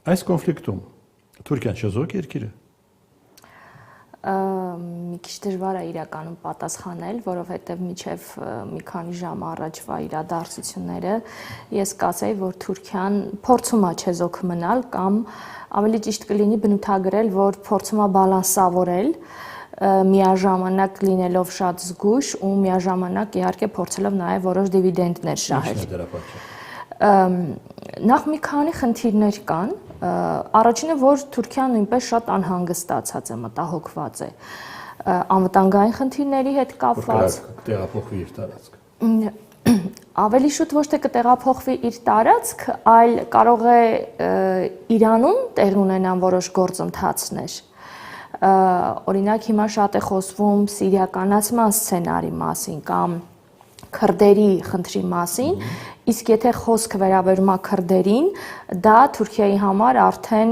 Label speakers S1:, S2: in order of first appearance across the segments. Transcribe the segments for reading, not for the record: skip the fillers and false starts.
S1: Այս կոնֆլիկտում Թուրքիան չեզոք երկիր է։
S2: Մի քիչ դժվար է իրականում պատասխանել, որովհետև մինչև մի քանի ժամ առաջվա իրադարձությունները ես կասեի, որ Թուրքիան փորձում է չեզոք մնալ կամ ավելի ճիշտ կլինի բնութագրել, որ փորձում է բալանսավորել միաժամանակ լինելով շատ զգույշ ու միաժամանակ իհարկե փորձելով նաև որոշ դիվիդենդներ շահել։ Նախ մի քանի խնդիրներ կան։ Առաջինը, որ Թուրքիան նույնպես շատ անհանգստացած է, մտահոգված է անվտանգային խնդիրների հետ կապված։
S1: Տեղափոխվի իր տարածք։
S2: Ավելի շուտ ոչ թե կտեղափոխվի իր տարածք, այլ կարող է Իրանում տեղի ունենան որոշ գործընթացներ։ Օրինակ հիմա շատ է խոսվում սիրիականացման սցենարի մասին կամ քրդերի խնդրի մասին, իսկ եթե խոսքը վերաբերում է քրդերին, դա Թուրքիայի համար արդեն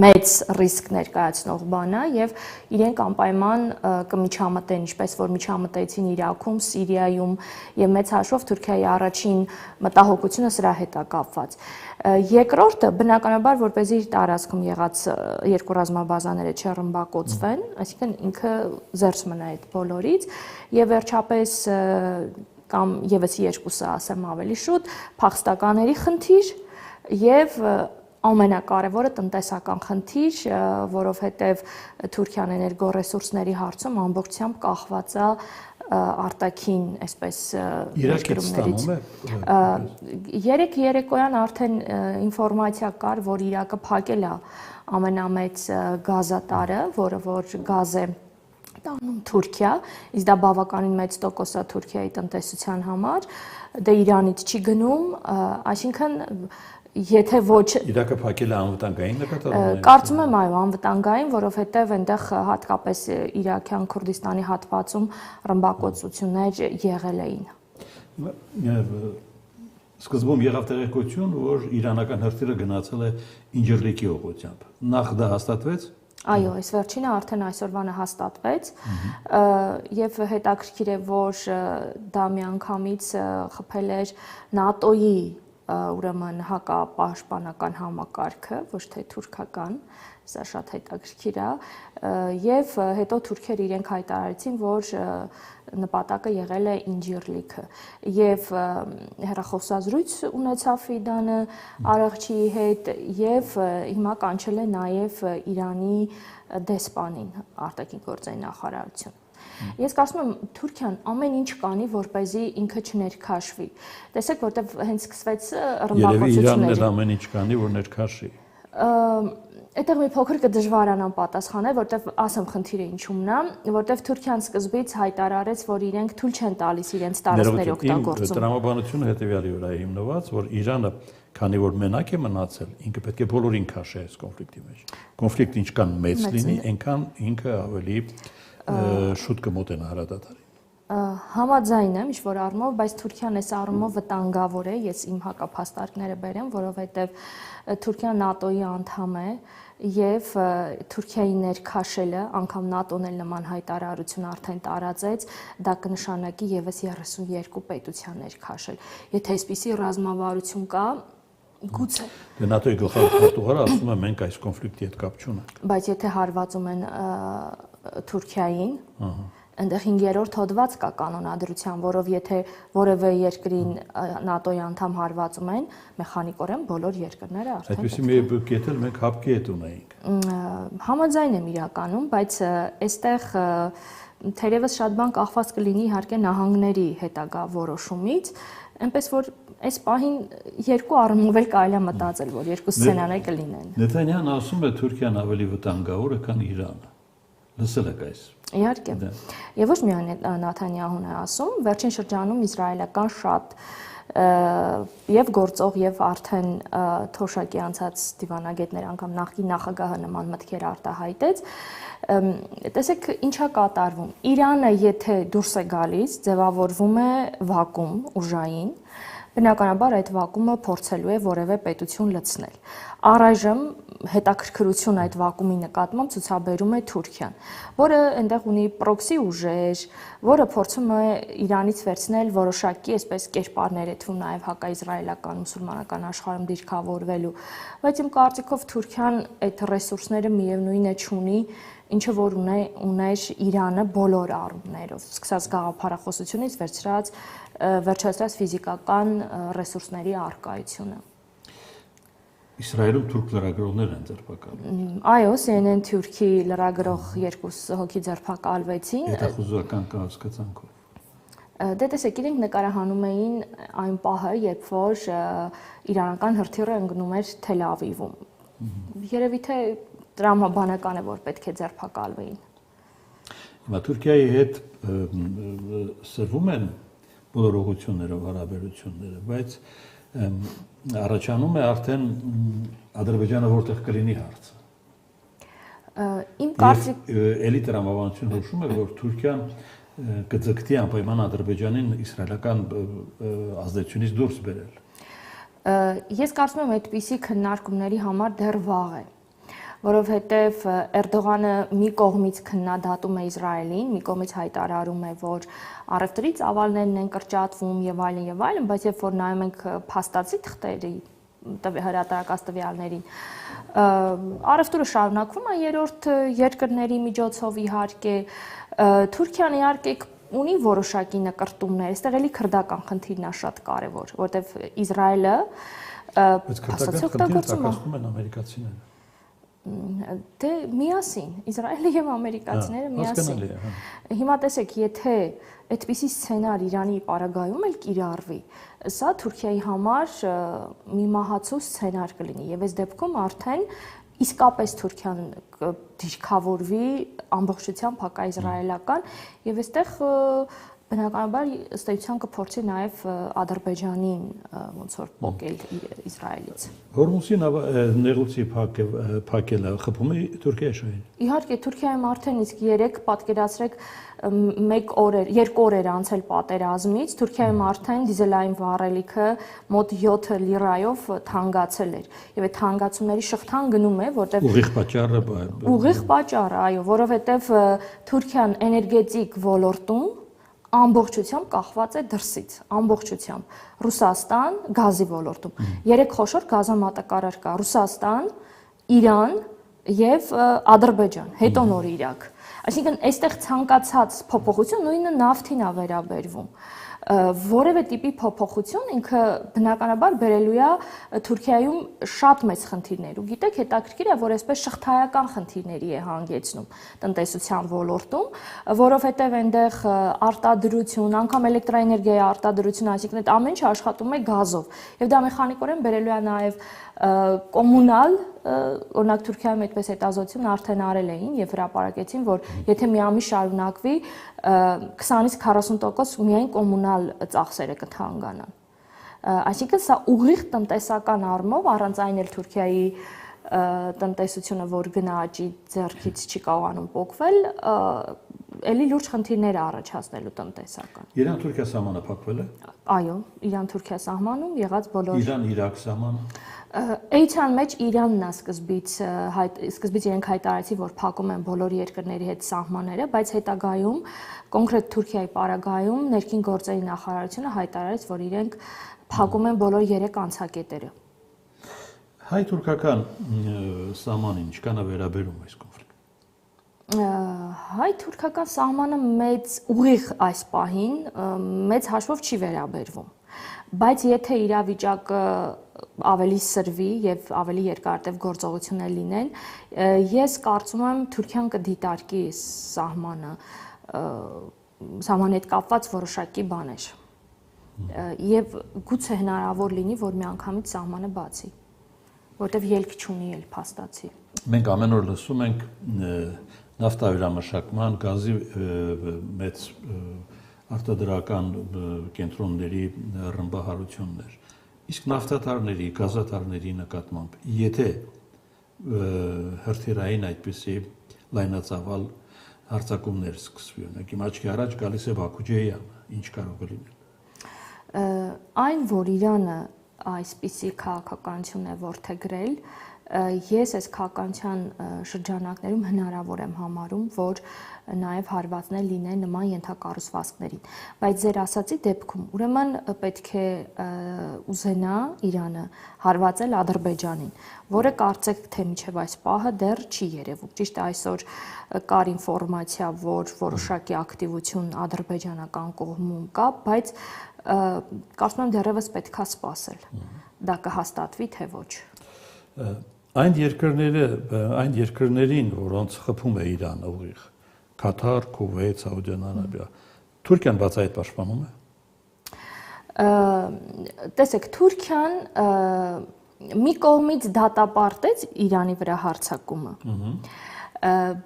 S2: մեծ ռիսկ ներկայացնող բան է եւ իրենք անպայման կմիջամտեն, ինչպես որ միջամտեցին Իրաքում, Սիրիայում եւ մեծ հաշվով Թուրքիայի առաջին մտահոգությունը սրա հետ է կապված։ Երկրորդը բնականաբար որպեսզի իր տարածքում եղած երկու ռազմաբազաները չռմբակոծվեն, այսինքն ինքը զերծ մնա այդ բոլորից եւ վերջապես կամ եւս երկուսը ասեմ ավելի շուտ, փախստականների խնդիր եւ ամենակարևորը տնտեսական խնդիր, որովհետեւ Թուրքիան էներգոռեսուրսների հարցում ամբողջությամբ կախված է արտաքին, այսպես ներդրումներից։ Երեք երեկոյան արդեն ինֆորմացիա կար, որ Իրաքը փակել է ամենամեծ գազատարը, որը որ գազ է տանում Թուրքիա, իսկ դա բավականին մեծ տոկոս է Թուրքիայի տնտեսության համար, դե Իրանից չի գնում, այսինքն եթե ոչ
S1: Իրաքը փակել է անվտանգային նկատառումներ։
S2: Կարծում եմ այո, անվտանգային, որովհետև այնտեղ հատկապես Իրաքյան Քուրդիստանի հատվածում ռմբակոծություններ եղել էին։
S1: Սկզբում եղավ տեղեկություն, որ իրանական հրթիռը գնացել է Ինջիրլիկի ուղղությամբ։ Նախ դա հաստատվեց։
S2: Այո, այս վերջինը արդեն այսօրվանը հաստատվեց եւ հետաքրքիր է, որ դա միանգամից խփել էր ՆԱՏՕ-ի ուրեմն հակապաշտպանական համակարգը, ոչ թե թուրքական, սա շատ հետաքրքիր է, եւ հետո թուրքերը իրենք հայտարարեցին, որ նպատակը եղել է Ինջիրլիքը եւ հեռախոսազրույց ունեցավ Ֆիդանը Արաղչիի հետ եւ հիմա կանչել է նաեւ Իրանի դեսպանին արտաքին գործերի նախարարություն։ Ես կարծում եմ Թուրքիան ամեն ինչ կանի, որպեսզի ինքը չներքաշվի։ Տեսեք, որտեվ հենց սկսվեց ռմբակոծությունները։
S1: Երևի Իրանն էլ ամեն ինչ կանի, որ ներքաշի։
S2: Այդտեղ մի փոքր կդժվարանամ պատասխանել, որտեվ ասեմ խնդիրը ինչումն է, որտեվ Թուրքիան սկզբից հայտարարեց, որ իրենք թույլ չեն տալիս իրենց տարածքների օգտագործում։
S1: Տրամաբանությունը հետեւյալի վրա է հիմնված, որ Իրանը, քանի որ մենակ է մնացել, ինքը պետք է բոլորին քաշի այս կոնֆլիկտի մեջ։ Կոնֆլիկտը ինչքան մեծ լինի, այնքան ինքը ավելի շուտ կմոտենա հրադադարին։
S2: Համաձայն եմ ինչ-որ առումով, բայց Թուրքիան այս առումով վտանգավոր է, ես իմ հակափաստարկները բերեմ, որովհետև Թուրքիան ՆԱՏՕ-ի անդամ է եւ Թուրքիայի ներքաշելը, անգամ ՆԱՏՕ-ն էլ նման հայտարարություն արդեն տարածեց, դա կնշանակի եւս 32 պետության ներքաշել։ Եթե այսպիսի ռազմավարություն կա, գուցե։
S1: Դե ՆԱՏՕ-ի գլխավոր քարտուղարը ասում է մենք այս կոնֆլիկտի հետ կապ չունենք։
S2: Բայց եթե հարվածում են Թուրքիային, այնտեղ 5-րդ հոդված կա կանոնադրության, որով եթե որևէ երկրին ՆԱՏՕ-ի անդամ հարվածում են, մեխանիկորեն բոլոր երկրները արդեն։
S1: Այդպեսի մի կետ էլ մենք հապկի հետ ունեինք։
S2: Համաձայն եմ իրականում, բայց այստեղ թերևս շատ բան կախված կլինի իհարկե նահանգների հետագա որոշումից, այնպես որ այս պահին երկու առումով էլ կարելի է մտածել, որ երկու սցենարներ կլինեն։
S1: Նեթանյահն ասում է Թուրքիան ավելի վտանգավոր է, քան Իրանը։ Լսել եք այս։
S2: Իհարկե։ Եվ ոչ միայն Նեթանյահուն է ասում, վերջին շրջանում իսրայելական շատ եւ գործող եւ արդեն թոշակի անցած դիվանագետներ անգամ նախկին նախագահը նման մտքեր արտահայտեց։ Տեսեք ինչա կատարվում։ Իրանը եթե դուրս է գալիս, ձևավորվում է վակուում ուժային, բնականաբար այդ վակումը փորձելու է որևէ պետություն լցնել։ Առայժմ հետաքրքրություն այդ վակուումի նկատմամբ ցուցաբերում է Թուրքիան, որը այնտեղ ունի պրոքսի ուժեր, որը փորձում է Իրանից վերցնել որոշակի այսպես կերպարներ, թվում նաև հակաիզրայելական մուսուլմանական աշխարհում դիրքավորվելու, բայց իմ կարծիքով Թուրքիան այդ ռեսուրսները միևնույն է չունի, ինչը որ ուներ Իրանը բոլոր առումներով, սկսած գաղափարախոսությունից վերջացրած ֆիզիկական ռեսուրսների առկայությունը։
S1: Իսրայելում թուրք լրագրողներ են ձերբակալվել։
S2: Այո, CNN Թուրքի լրագրող 2 հոգի ձերբակալվեցին։
S1: Հետախուզական կասկածանքով։
S2: Դե տեսեք, իրենք նկարահանում էին այն պահը, երբ որ իրանական հրթիռը ընկնում էր Թել Ավիվում։ Երևի թե տրամաբանական է, որ պետք է ձերբակալվեին։
S1: Հիմա Թուրքիայի հետ սրվում են բոլոր ուղղություններով հարաբերությունները, բայց առաջանում է արդեն Ադրբեջանը որտեղ կլինի հարցը։
S2: Իմ կարծիք
S1: էլի տրամաբանությունը հուշում է, որ Թուրքիան կձգտի անպայման Ադրբեջանին իսրայելական ազդեցությունից դուրս բերել։
S2: Ես կարծում եմ այդպիսի քննարկումների համար դեռ վաղ է, որովհետև Էրդողանը մի կողմից քննադատում է Իսրայելին, մի կողմից հայտարարում է, որ առևտրի ծավալներն են կրճատվում եւ այլն, բայց երբ որ նայում ենք փաստացի թղթերի հրատարակած տվյալներին, առևտուրը շարունակվում է երրորդ երկրների միջոցով իհարկե, Թուրքիան իհարկե ունի որոշակի նկրտումներ, այստեղ էլի քրդական խնդիրն է շատ կարևոր, որովհետև Իսրայելը
S1: փաստացի օգտագործում են ամերիկացիները։
S2: Դե միասին, Իսրայելը եւ ամերիկացիները միասին։ Հիմա տեսեք, եթե այդպիսի սցենար Իրանի պարագայում էլ կիրառվի, սա Թուրքիայի համար մի մահացու սցենար կլինի եւ այս դեպքում արդեն իսկապես Թուրքիան դիրքավորվի ամբողջությամբ հակաիզրայելական եւ այստեղ բնականաբար ըստ էության կփորձի նաև Ադրբեջանին ոնց որ փոկել Իսրայելից։
S1: Հորմուզի նեղուցի փակելը խփում է Թուրքիայի շահին։
S2: Իհարկե Թուրքիայում արդեն իսկ 3 պատկերացրեք 2 օր էր անցել պատերազմից, Թուրքիայում արդեն դիզելային վառելիքը մոտ 7 լիրայով թանկացել էր։ Եվ այդ թանկացումների շղթան գնում է, որտեղ ուղիղ պատճառը, այո, որովհետև Թուրքիան էներգետիկ ոլորտում ամբողջությամբ կախված է դրսից, ամբողջությամբ։ Ռուսաստան գազի ոլորտում 3 խոշոր գազամատակարար կա՝ Ռուսաստան, Իրան եւ Ադրբեջան, հետո նոր Իրաք։ Այսինքն այստեղ ցանկացած փոփոխություն նույնը նավթին է վերաբերվում։ Որևէ տիպի փոփոխություն ինքը բնականաբար բերելու է Թուրքիայում շատ մեծ խնդիրներ ու գիտեք հետաքրքիր է որ այսպես շղթայական խնդիրների է հանգեցնում տնտեսության ոլորտում, որովհետև այնտեղ արտադրություն, անգամ էլեկտրաէներգիայի արտադրություն, այսինքն այդ ամեն ինչը աշխատում է գազով եւ դա մեխանիկորեն բերելու է նաեւ կոմունալ, օրինակ Թուրքիայում այդպես հետազոտություն արդեն արել էին եւ հրապարակեցին, որ եթե մի ամիս շարունակվի 20-ից 40% միայն կոմունալ ծախսերը կթանկանան։ Այսինքն սա ուղիղ տնտեսական առումով առանց այն էլ Թուրքիայի տնտեսությունը, որ գնաճի ձեռքից չի կարողանում փոխվել, էլի լուրջ խնդիրներ առաջացնելու տնտեսական։
S1: Իրան-Թուրքիա սահմանը փակվել է։
S2: Այո, Իրան-Թուրքիա սահմանում եղած բոլոր
S1: Իրան-Իրաք սահմանը։
S2: Էության մեջ Իրանն է սկզբից իրենք հայտարարեցին, որ փակում են բոլոր երկրների հետ սահմանները, բայց հետագայում կոնկրետ Թուրքիայի պարագայում ներքին գործերի նախարարությունը հայտարարեց, որ իրենք փակում են բոլոր 3 անցակետերը։
S1: Հայ-թուրքական սահմանին ինչքան է վերաբերում այս կոնֆլիկտը։
S2: Հայ-թուրքական սահմանը մեծ ուղիղ այս պահին մեծ հաշվով չի վերաբերվում, բայց եթե իրավիճակը ավելի սրվի եւ ավելի երկարատև գործողություններ լինեն, ես կարծում եմ Թուրքիան կդիտարկի սահմանը, սահմանի հետ կապված որոշակի բաներ։ Եվ գուցե հնարավոր լինի, որ միանգամից սահմանը բացի, որտեվ ելք չունի էլ փաստացի։
S1: Մենք ամեն օր լսում ենք նավթավերամշակման, գազի մեծ արտադրական կենտրոնների ռմբահարություններ։ Իսկ նավթատարների, գազատարների նկատմամբ, եթե հրթիռային այդպիսի լայնածավալ հարձակումներ սկսվի, օրինակ իմ աչքի առաջ գալիս է Բաքու-Ջեյանը, ինչ կարող է լինել։
S2: Այն, որ Իրանը այսպիսի քաղաքականություն է որդեգրել, ես այս քաղաքականության շրջանակներում հնարավոր եմ համարում, որ նաև հարվածներ լինեն նման ենթակառուցվածքներին, բայց ձեր ասացի դեպքում ուրեմն պետք է ուզենա Իրանը հարվածել Ադրբեջանին, որը կարծեք թե մինչև այս պահը դեռ չի երևում։ Ճիշտ է, այսօր կար ինֆորմացիա, որ որոշակի ակտիվություն ադրբեջանական կողմում կա, բայց կարծում եմ դեռևս պետքա սպասել։ Դա կհաստատվի թե ոչ։
S1: Այն երկրներին, որոնց խփում է Իրանը ուղիղ, Կաթար, Քուվեյթ, Սաուդյան Արաբիա, Թուրքիան բացահայտ պաշտպանում է։
S2: Տեսեք, Թուրքիան մի կողմից դատապարտեց Իրանի վրա հարձակումը,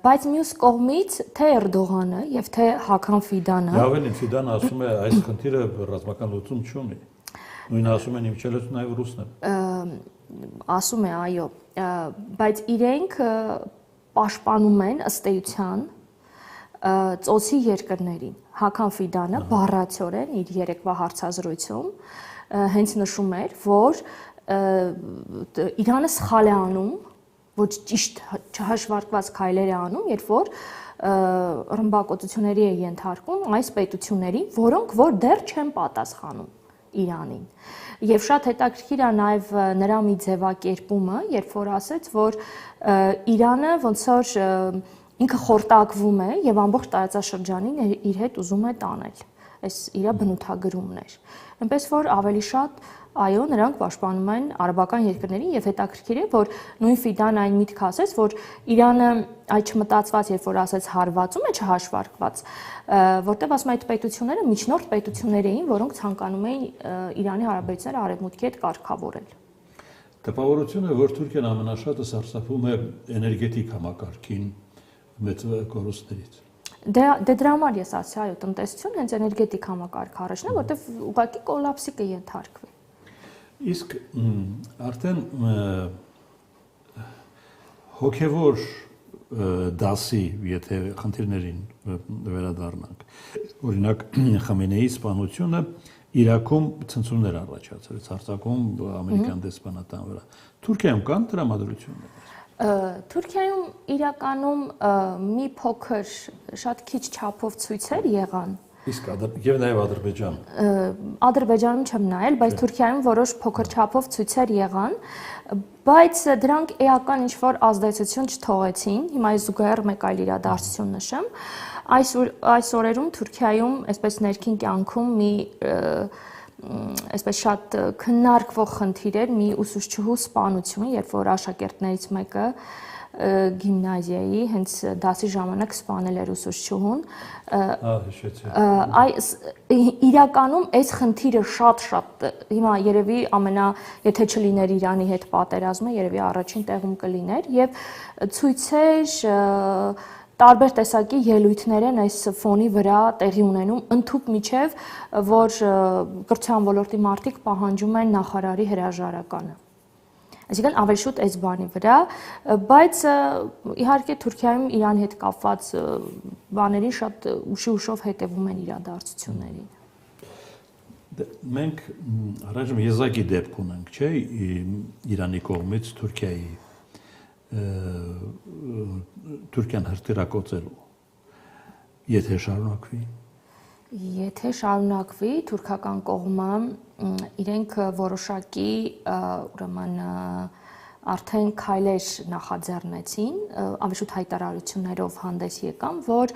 S2: բայց մյուս կողմից թե Էրդողանը եւ թե Հական Ֆիդանը։
S1: Ավելին Ֆիդանը ասում է, այս խնդիրը ռազմական լուծում չունի։ Նույնը ասում են իմիջելոց նաև ռուսն է։
S2: Ասում է, այո, բայց իրենք պաշտպանում են ըստ էության ծոցի երկրներին։ Հական Ֆիդանը բառացիորեն իր երեկվա հարցազրույցում հենց նշում էր, որ Իրանը սխալ է անում, ոչ ճիշտ չհաշվարկված քայլեր է անում, երբ որ ռմբակոծությունների է ենթարկում այս պետություններին, որոնք որ դեռ չեն պատասխանում Իրանին։ Եվ շատ հետաքրքիր է նաև նրա մի ձևակերպումը, երբ որ ասեց, որ Իրանը ոնց որ ինքը խորտակվում է եւ ամբողջ տարածաշրջանին իր հետ ուզում է տանել։ Այս իր բնութագրումն էր։ Այնպես որ ավելի շատ այո, նրանք պաշտպանում են արաբական երկրներին եւ հետաքրքիր է, որ նույն Ֆիդան այն միտք ասեց, որ Իրանը այդ չմտածված, երբ որ ասեց հարվածում է չհաշվարկված, որտեղ ասում այդ պետությունները միջնորդ պետություններ էին, որոնք ցանկանում էին Իրանի հարաբերությունները արևմուտքի հետ կարգավորել։
S1: Տպավորությունը, որ Թուրքիան ամենաշատը սարսափում է էներգետիկ համակարգին մեծ կորուստներից։
S2: Դե դրա համար ես ասացի, այո, տնտեսություն հենց էներգետիկ համակարգ առաջն է, որտեղ ուղղակի կոլապսի կենթարկվի։
S1: Իսկ արդեն հոգևոր դասի, եթե խնդիրներին վերադառնանք, օրինակ Խամենեի սպանությունը Իրաքում ցնցումներ առաջացրեց, հարձակում ամերիկյան դեսպանատան վրա։ Թուրքիայում կան տրամադրություններ։
S2: Թուրքիայում իրականում մի փոքր շատ քիչ չափով ցույցեր եղան։
S1: Իսկ եւ նաեւ Ադրբեջան։
S2: Ադրբեջանում չեմ նայել, բայց Թուրքիայում որոշ փոքր չափով ցույցեր եղան, բայց դրանք էական ինչ-որ ազդեցություն չթողեցին։ Հիմա ես զուգահեռ մեկ այլ իրադարձություն նշեմ։ Այս օրերում Թուրքիայում, այսպես ներքին կյանքում մի այսպես շատ քննարկվող խնդիր էր մի ուսուցչուհու սպանություն, երբ որ աշակերտներից մեկը գիմնազիայի հենց դասի ժամանակ սպանել էր ուսուցչուհուն։ Իրականում այս խնդիրը շատ հիմա երևի եթե չլիներ Իրանի հետ պատերազմը, երևի առաջին տեղում կլիներ եւ ցույցեր տարբեր տեսակի ելույթներ են այս ֆոնի վրա տեղի ունենում ընդհուպ միջև, որ կրթության ոլորտի մարդիկ պահանջում են նախարարի հրաժարականը։ Այսինքն ավելի շուտ այս բանի վրա, բայց իհարկե Թուրքիայում Իրանի հետ կապված բաներին շատ ուշով հետևում են իրադարձություններին։
S1: Մենք առայժմ եզակի դեպք ունենք, չէ՞, Իրանի կողմից Թուրքիան հրթիռակոծելու, եթե շարունակվի։
S2: Եթե շարունակվի, թուրքական կողմը իրենք որոշակի ուրեմն արդեն քայլեր նախաձեռնեցին, ավելի շուտ հայտարարություններով հանդես եկան, որ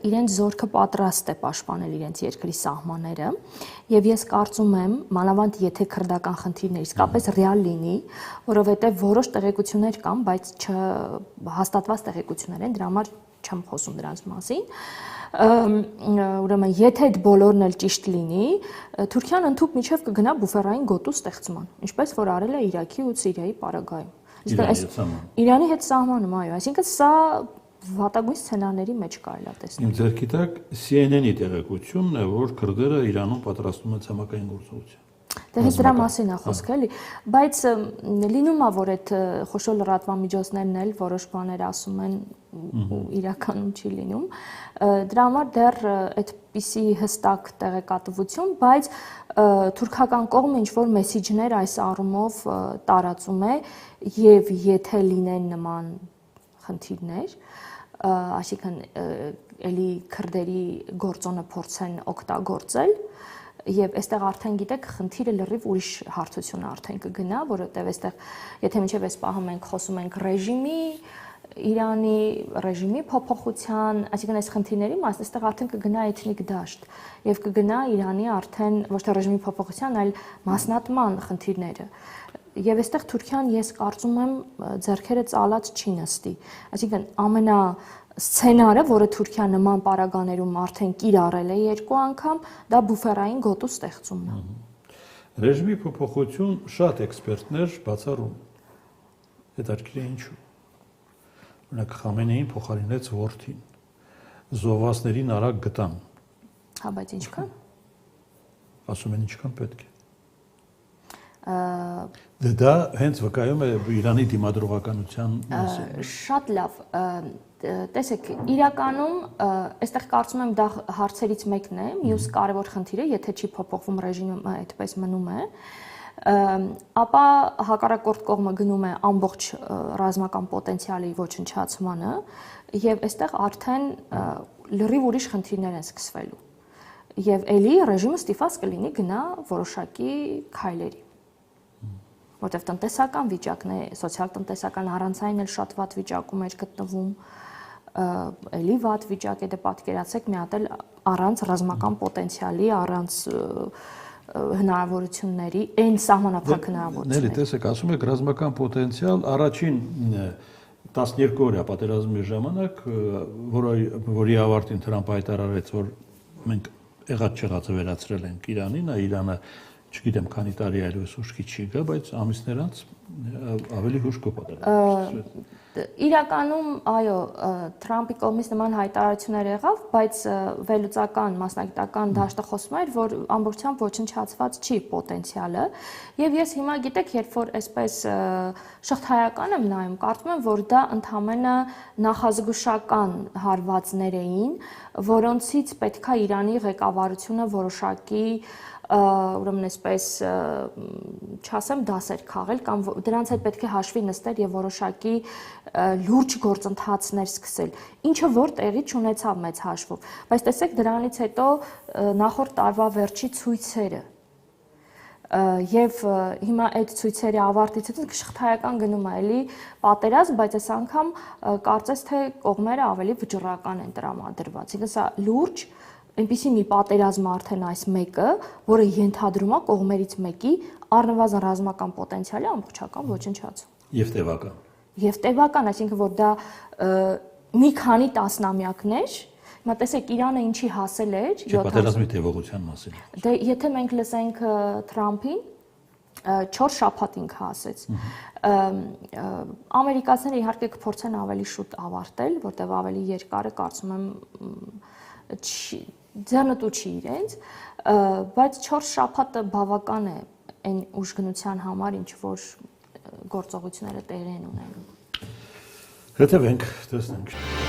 S2: իրենց զորքը պատրաստ է պաշտպանել իրենց երկրի սահմանները, եւ ես կարծում եմ, մանավանդ եթե քրդական խնդիրներ իսկապես ռեալ լինի, որովհետեւ որոշ տեղեկություններ կան, բայց հաստատված տեղեկություններ են, դրա համար չեմ խոսում դրանց մասին։ Ուրեմն եթե այդ բոլորն էլ ճիշտ լինի, Թուրքիան ընդհուպ միջև կգնա բուֆերային գոտու ստեղծման, ինչպես որ արել է Իրաքի ու Սիրիայի պարագայում։ Իրանի հետ սահմանում, այո, այսինքն սա վատագույն սցենարների մեջ կարելի է տեսնել։
S1: Իմ ձեռքի տակ CNN-ի տեղեկությունն է, որ քրդերը Իրանում պատրաստում են ցամաքային գործողություն։
S2: Դե հենց դրա մասին է խոսքը, էլի, բայց լինում է, որ այդ խոշոր լրատվամիջոցներն էլ որոշ բաներ ասում են ու իրականում չի լինում։ Դրա համար դեռ այդպիսի հստակ տեղեկատվություն, բայց թուրքական կողմը ինչ որ մեսիջներ այս առումով տարածում է եւ եթե լինեն նման խնդիրներ, այսինքն էլի քրդերի գործոնը փորձեն օգտագործել Եվ այստեղ արդեն գիտեք, խնդիրը լրիվ ուրիշ հարթություն արդեն կգնա, որովհետև այստեղ եթե մինչև այս պահը մենք խոսում ենք ռեժիմի, Իրանի ռեժիմի փոփոխության, այսինքն այս խնդիրների մասը այստեղ արդեն կգնա էթնիկ դաշտ եւ կգնա Իրանի արդեն ոչ թե ռեժիմի փոփոխության, այլ մասնատման խնդիրները։ Եվ այստեղ Թուրքիան ես կարծում եմ ձեռքերը ծալած չի նստի։ Այսինքն սցենարը, որը Թուրքիան նման պարագաներում արդեն կիրառել է երկու անգամ, դա բուֆերային գոտու ստեղծումն է։
S1: Ռեժիմի փոփոխություն շատ էքսպերտներ բացառում։ Հետաքրքիր է ինչու։ Օրինակ Խամենեին փոխարինեց որդին։ Զոհվածներին արագ գտան։
S2: Հա, բայց ինչքան։
S1: Ասում են ինչքան պետք է։ Դա հենց վկայում է Իրանի դիմադրողականության մասին։ Շատ
S2: լավ։ Տեսեք, իրականում այստեղ կարծում եմ դա հարցերից մեկն է, մյուս կարևոր խնդիրը, եթե չի փոփոխվում ռեժիմը, այդպես մնում է, ապա հակառակորդ կողմը գնում է ամբողջ ռազմական պոտենցիալի ոչնչացմանը եւ այստեղ արդեն լրիվ ուրիշ խնդիրներ են սկսվելու։ Եվ ելի ռեժիմը ստիպված կլինի գնա որոշակի քայլերի։ Որտեվ տնտեսական վիճակն է, սոցիալ-տնտեսական առանցային էլ շատ վատ վիճակում էր գտնվում, էլի վատ վիճակ է, դե պատկերացեք մի հատ էլ առանց ռազմական պոտենցիալի, առանց հնարավորությունների, այն սահմանափակ հնարավորությունների։
S1: Ների, տեսեք, ասում եք ռազմական պոտենցիալ, առաջին 12 օրյա պատերազմի ժամանակ, որի ավարտին Թրամփը հայտարարեց, որ մենք եղած-չեղածը վերացրել ենք Իրանին, Իրանը չգիտեմ քանի տարի այլևս ուշքի չի գա, բայց ամիսներ անց ավելի հուժկով պատերազմ։
S2: Իրականում, այո, Թրամփի կողմից նման հայտարարություններ եղավ, բայց վերլուծական, մասնագիտական դաշտը խոսում էր, որ ամբողջությամբ ոչնչացված չի պոտենցիալը, եւ ես հիմա գիտեք, երբ որ այսպես շղթայական եմ նայում, կարծում եմ, որ դա ընդհանրապես նախազգուշական հարվածներ էին, որոնցից պետքա Իրանի ղեկավարությունը որոշակի ուրեմն այսպես չասեմ դասեր քաղել կամ դրանց հետ պետք է հաշվի նստել եւ որոշակի լուրջ գործընթացներ սկսել, ինչը որ տեղի չունեցավ մեծ հաշվով, բայց տեսեք դրանից հետո նախորդ տարվա վերջի ցույցերը եւ հիմա այդ ցույցերի ավարտից հետո շղթայական գնում է էլի պատերազմ, բայց այս անգամ կարծես թե կողմերը ավելի վճռական են տրամադրված, այսինքն սա լուրջ այնպիսի մի պատերազմ արդեն այս մեկը, որը ենթադրում է կողմերից մեկի առնվազն ռազմական պոտենցիալի ամբողջական ոչնչացում։
S1: Եվ տևական։
S2: Եվ տևական, այսինքն որ դա մի քանի տասնամյակներ, հիմա տեսեք Իրանը ինչի հասել էր
S1: 70 պատերազմի տևողության մասին։
S2: Դե եթե մենք լսենք Թրամփին 4 շաբաթ ինքը ասեց։ Ամերիկացիները իհարկե կփորձեն ավելի շուտ ավարտել, որտեղ ավելի երկար է, կարծում եմ ձեռնտու չի իրենց, բայց 4 շաբաթը բավական է այն ուժգնության համար, ինչ որ գործողությունները տեղի են ունենում։
S1: Հետևենք, տեսնենք։